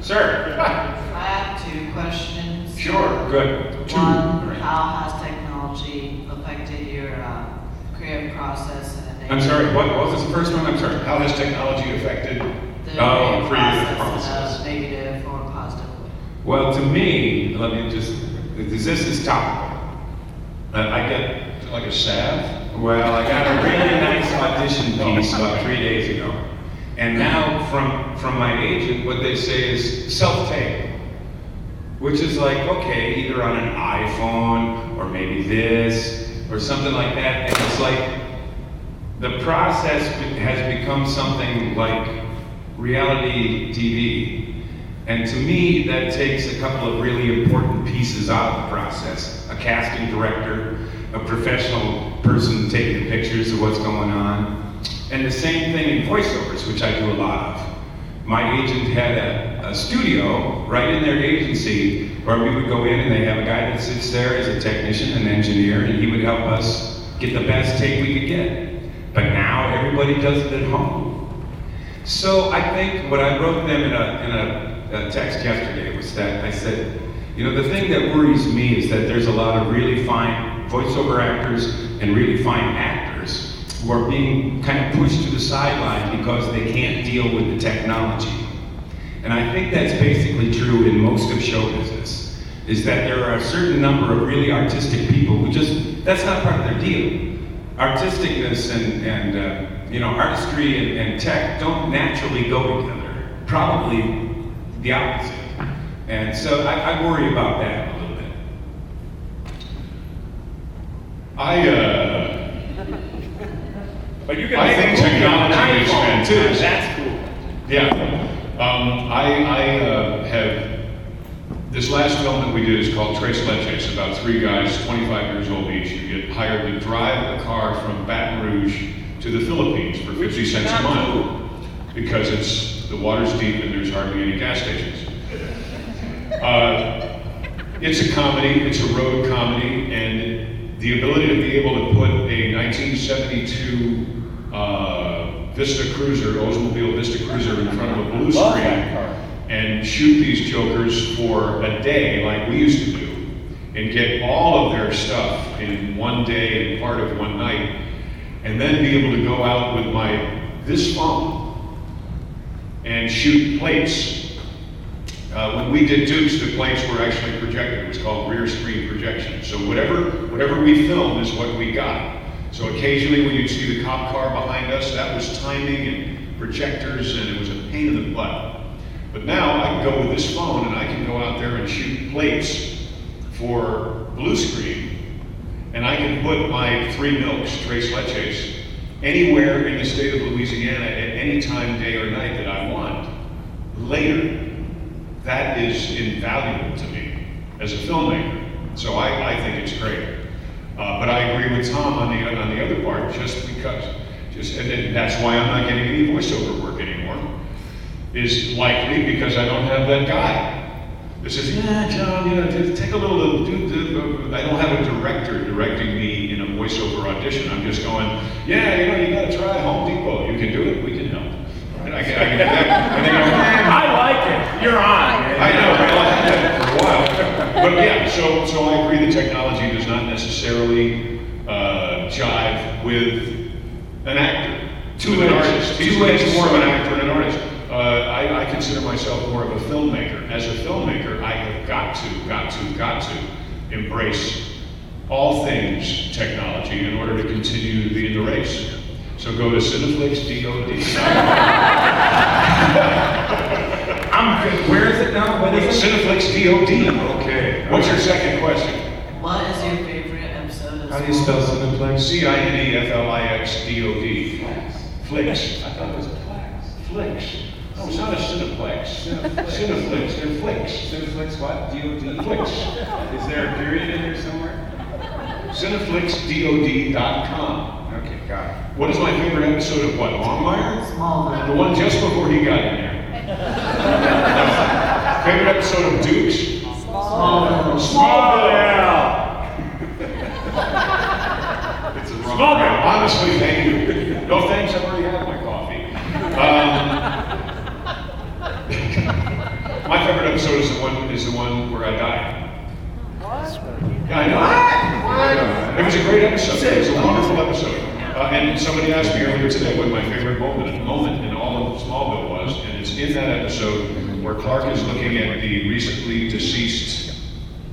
Sir. I have 2 questions. Sure, good. One, how has technology affected your creative process in a day? I'm sorry, what was the first one? I'm sorry. How has technology affected? The creative creative process. process in a negative or positive way? Well, to me, let me just, this is topical. I get, Like a salve? well, I got a really nice audition piece about 3 days ago. And now from my agent, what they say is self-tape. Which is like, okay, either on an iPhone or maybe this or something like that. And it's like, the process has become something like reality TV. And to me, that takes a couple of really important pieces out of the process. A casting director, a professional person taking pictures of what's going on. And the same thing in voiceovers, which I do a lot of. My agent had a studio right in their agency where we would go in and they have a guy that sits there as a technician, an engineer, and he would help us get the best tape we could get. But now everybody does it at home. So I think what I wrote them in a text yesterday was that I said, you know, the thing that worries me is that there's a lot of really fine voiceover actors and really fine actors who are being kind of pushed to the sideline because they can't deal with the technology. And I think that's basically true in most of show business, is that there are a certain number of really artistic people who just, that's not part of their deal. Artisticness and you know, artistry and tech don't naturally go together. Probably the opposite. And so I worry about that a little bit. But you can I make think a movie on technology an is iPhone. fantastic. That's cool. Yeah. I have, this last film that we did is called Tres Leches, about 3 guys, 25 years old each, who get hired to drive a car from Baton Rouge to the Philippines for 50 cents a mile. Because the water's deep and there's hardly any gas stations. It's a comedy, it's a road comedy, and the ability to be able to put a 1972 Vista Cruiser, Oldsmobile Vista Cruiser in front of a blue Love screen that car. and shoot these jokers for a day like we used to do and get all of their stuff in one day and part of one night and then be able to go out with this phone and shoot plates. When we did Dukes, the plates were actually projected. It was called rear screen projection. So whatever we film is what we got. So occasionally when you'd see the cop car behind us, that was timing and projectors, and it was a pain in the butt. But now I can go with this phone and I can go out there and shoot plates for blue screen, and I can put my 3 milks, Tres Leches, anywhere in the state of Louisiana at any time, day or night that I want, later. That is invaluable to me as a filmmaker. So I think it's great. But I agree with Tom on the other part, and that's why I'm not getting any voiceover work anymore, is likely because I don't have that guy that says, yeah, John, you know, just take a little, I don't have a director directing me in a voiceover audition. I'm just going, yeah, you know, you gotta try Home Depot. You can do it, we can help. And I can do that. And they go, I like it. You're on. I know, I've had it for a while. But yeah, so I agree that technology does not necessarily jive with an actor, with an artist. He's more of an actor and an artist. I consider myself more of a filmmaker. As a filmmaker, I have got to embrace all things technology in order to continue to be in the race. So go to Cineflix DOD. I'm good. Where is it now? What is it? Cineflix DOD. Okay. What's your second question? What is your favorite episode of How do you spell Cineplex? CINEFLIXDOD. Flix. I thought it was Plex. Flix. No, it's not a Cineplex. Cineflix. They're flicks. Cineplex what? DOD? Flix. Is there a period in there somewhere? CineflixDOD.com. Okay, got it. What is my favorite episode of what? Longmire? Smallville? The one just before he got in there. Favorite episode of Dukes? Smallville. Smallville. It's a wrong. Smallville. Honestly, thank you. No thanks, I've already had my coffee. My episode. It was a wonderful episode. And somebody asked me earlier today what my favorite moment in all of Smallville was, and it's in that episode where Clark is looking at the recently deceased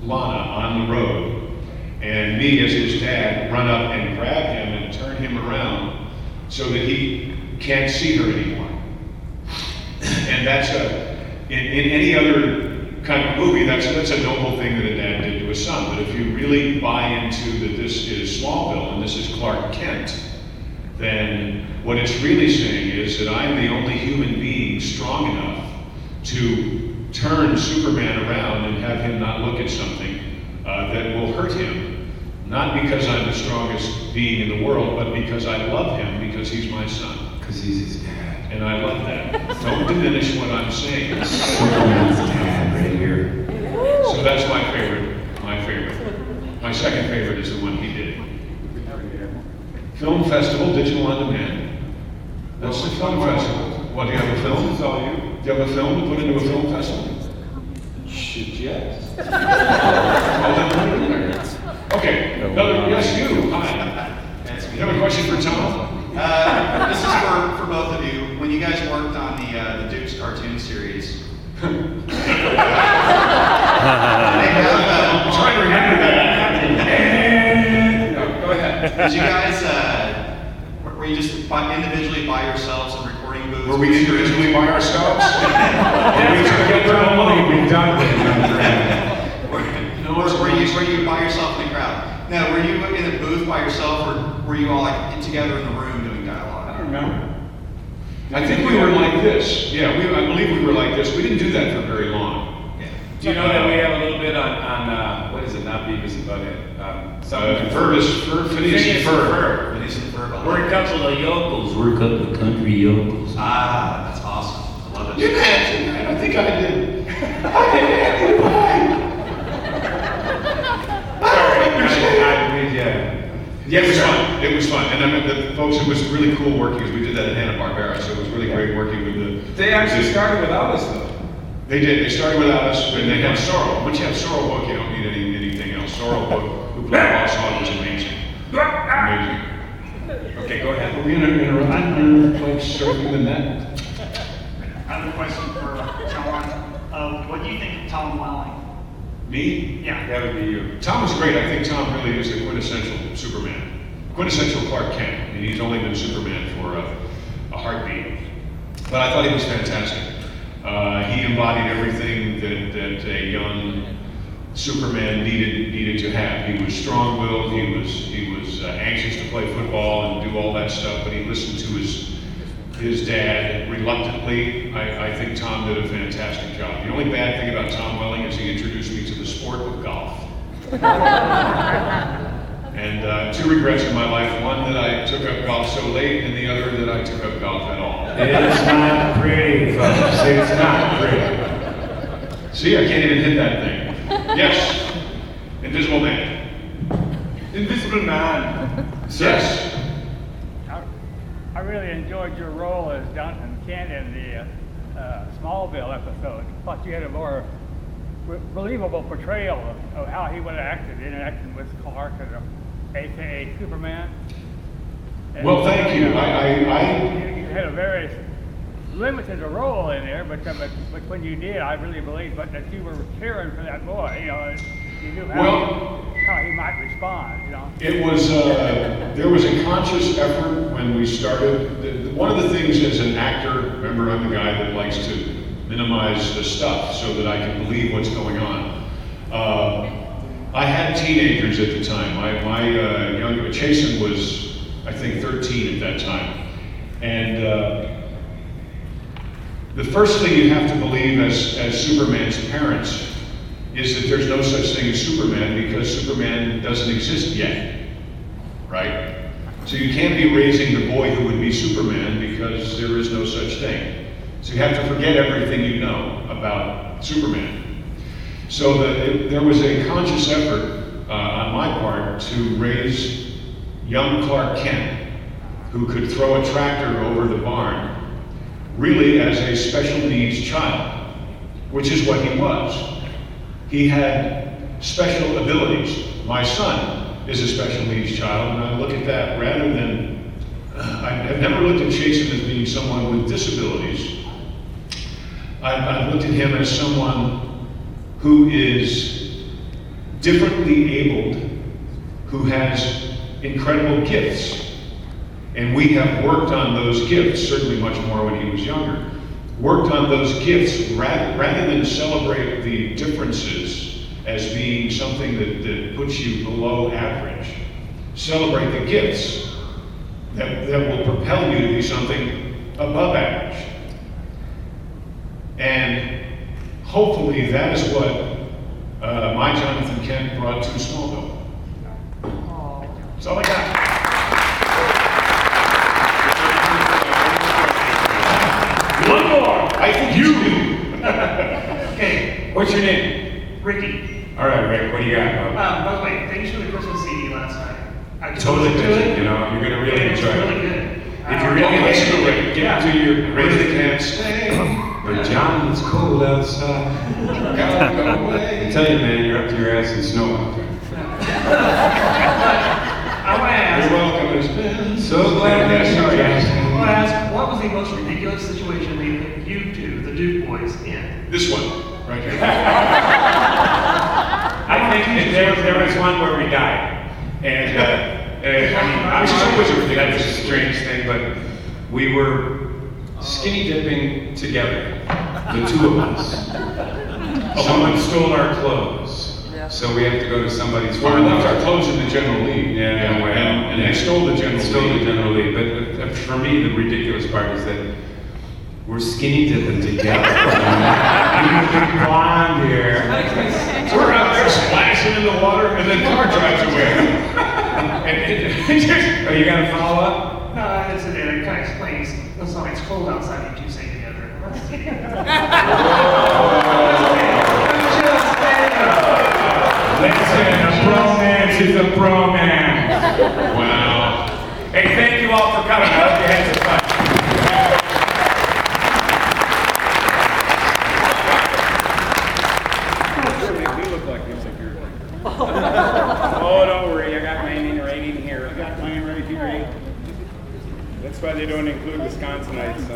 Lana on the road, and me as his dad run up and grab him and turn him around so that he can't see her anymore. And that's in any other kind of movie, that's a noble thing that a dad did to his son. But if you really buy into that this is Smallville and this is Clark Kent, then what it's really saying is that I'm the only human being strong enough to turn Superman around and have him not look at something that will hurt him. Not because I'm the strongest being in the world, but because I love him because he's my son. Because he's his dad. And I love that. Don't diminish what I'm saying. Superman's dad right here. So that's my favorite. My second favorite is the one he did. Film festival, digital on demand. That's the film festival. What, do you have a film? This is all you. Do you have a film to put into a film festival? Should yes. Well, then put it in there. Okay, yes, you. Hi. You have a question for Tom? This is for both of you. When you guys worked on the Dukes cartoon series, I'm trying to remember that. No, go ahead. did you guys, were you just individually by yourselves in recording booths? Were we individually by ourselves? We've done Were you by yourself in the crowd? No, were you in a booth by yourself, or were you all like together in the room doing dialogue? I don't remember. I think we were like this. Yeah, I believe we were like this. We didn't do that for very long. Yeah. Do you know that we have a little bit on what is it? Not Beavis and Butthead. Phineas and Ferb. Phineas and Ferb. We're a couple of yokels. We're a couple of country yokels. Ah, that's awesome. I love it. You had, I think I did. I did. Yeah, it was fun. It was fun. And I mean, folks, it was really cool working because we did that at Hanna-Barbera, so it was really great working with the... They actually started without us, though. They did. They started without us, and they had Sorrel. Once you have Sorrel Book, you don't need anything else. Sorrel Book, who played Boss Hog, was amazing. Amazing. Okay, go ahead. Are we interrupting like surfing the net? I have a question for Tom. What do you think of Tom Welling? Me? Yeah. That would be you. Tom was great. I think Tom really is the quintessential Superman. Quintessential Clark Kent. I mean, he's only been Superman for a heartbeat. But I thought he was fantastic. He embodied everything that a young Superman needed to have. He was strong-willed. He was anxious to play football and do all that stuff. But he listened to his dad reluctantly. I think Tom did a fantastic job. The only bad thing about Tom Welling is he introduced me to the sport of golf. And two regrets in my life. One, that I took up golf so late, and the other, that I took up golf at all. It's not pretty, folks. It's not pretty. See, I can't even hit that thing. Yes, Invisible Man. Invisible Man. Yes. I really enjoyed your role as Duncan Kent in the Smallville episode. I thought you had a more believable portrayal of how he would have acted, interacting with Clark as AKA Superman. And Well, thank you. You had a very limited role in there, but when you did, I really believed that you were caring for that boy. You know, you knew how he might respond. You know. It was, there was a conscious effort when we started. One of the things as an actor, remember I'm the guy that likes to minimize the stuff so that I can believe what's going on. I had teenagers at the time. My young, Chasen was, I think, 13 at that time. And the first thing you have to believe as Superman's parents is that there's no such thing as Superman because Superman doesn't exist yet, right? So you can't be raising the boy who would be Superman because there is no such thing. So you have to forget everything you know about Superman. So there was a conscious effort on my part to raise young Clark Kent, who could throw a tractor over the barn, really as a special needs child, which is what he was. He had special abilities. My son is a special needs child, and I look at that rather than, I've never looked at Jason as being someone with disabilities. I've looked at him as someone who is differently abled, who has incredible gifts. And we have worked on those gifts, certainly much more when he was younger, worked on those gifts rather than celebrate the differences as being something that puts you below average. Celebrate the gifts that will propel you to be something above average. And hopefully that is what my Jonathan Kent brought to Smallville. That's all I got. One more. I think you. Okay, What's your name? Ricky. All right, Rick, what do you got? By the way, thanks for the Christmas CD last night. I just Totally listened good. to it. You know, you're gonna really It's enjoy it. really good. If you really listen to it, get to your Raise the raise can't stay. But John, it's cold outside. Gotta go away. I tell you, man, you're up to your ass in snow out there. I want to ask. You're welcome. It's been So glad Yes, you're sorry. here. I want to ask, what was the most ridiculous situation they put you two, the Duke boys, in? This one, right here. I think that there was one where we died. And, I mean, Which is always a ridiculous that's a strange thing, but we were skinny dipping together, the two of us. Someone stole our clothes, so we have to go to somebody's Well, we left our farm. clothes in the general league. Yeah, well, and they stole the general Stole the league. general league, but for me, the ridiculous part is that we're skinny dipping together. You blonde here. We're out there splashing in the water, and then car drives away. Are you gonna follow up? It kind of explains the song It's Cold Outside you two sing together. Listen, a bromance is a bromance. Wow. Hey, thank you all for coming. I hope you had some fun. Oh, don't worry, I got mine in writing here. I got mine right here. That's why they don't include Wisconsinites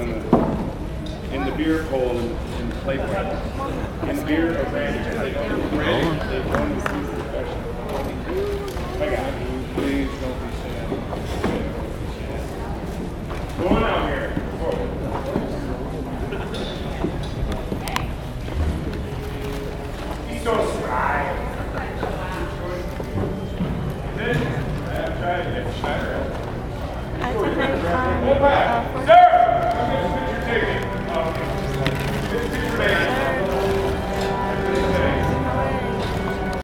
in the beer poll in the playbook. In beer or brandy, they don't include brandy. They don't include professional. I got it. Please don't be sad. Go on out here. He's so spry. I've tried to get Schneider. I sometimes find Wopat.